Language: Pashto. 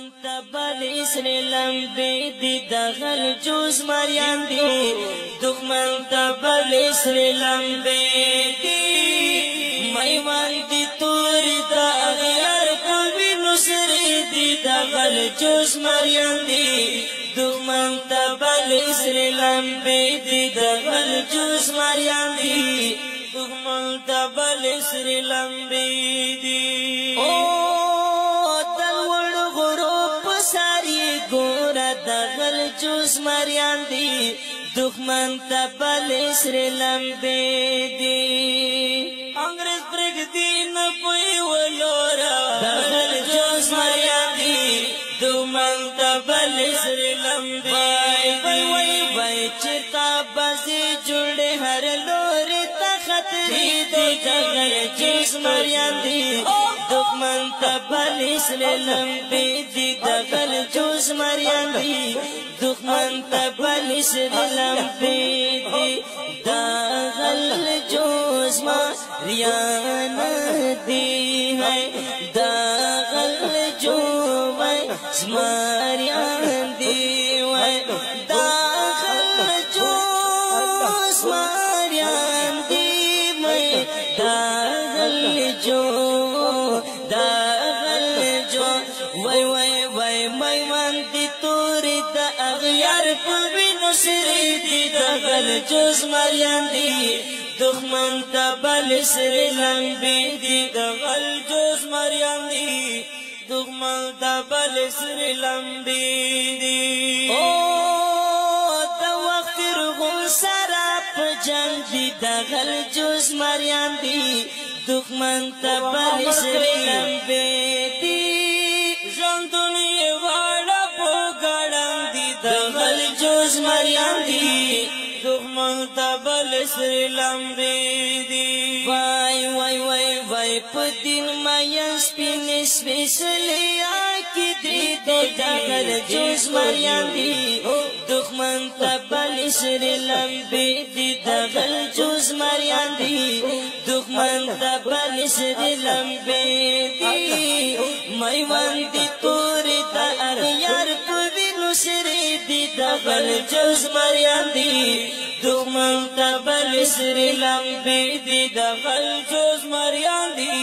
دخمن تبل اسر لمبی دی دغل جوز مریان دی دخمن تبل اسر لمبی دی میوان دی توری دا اغیار قلبی نصری دی دغل جوز مریان دی دخمن تبل اسر لمبی دی دغل جوز مریان دی دخمن تبل اسر لمبی دی جوز مریان دی دخمن تبل اسر لمبی دی انگریز پرگ دی نپوی ولورا دغل جوز مریان دی دخمن تبل اسر لمبی دی وی چرتا بازی جوڑے ہر لوری تخطری دی دغل جوز مریان دی دخمن تبل اسر لمبی دی دغل جوز مریان دی دخمن تبل اسر لمبی دی دغل جوز مریان دی ہے دغل جوز مریان دی ہے دغل جوز مریان دی میں دغل جو وی میوان دی توری دا اغیار پوی نصری دی دغل جوز مریان دی دخمن تبل اسر لمبی دی دغل جوز مریان دی دخمن تبل اسر لمبی دی دا وقت رغم سراب جنگ دی دغل جوز مریان دی دخمن تبل اسر لمبی دی جوز مریان دی دخمن تبل اسر لمبی دی وای پدین ماین سپین سپیسلی آکی دی دغل جوز مریان دی دخمن تبل اسر لمبی دی دغل جوز مریان دی دخمن تبل اسر لمبی دی میوان دی توری دا اغیار پوی نصری دی دغل جوز مریان دی دخمن تبل اسر لمبی دی دغل جوز مریان دی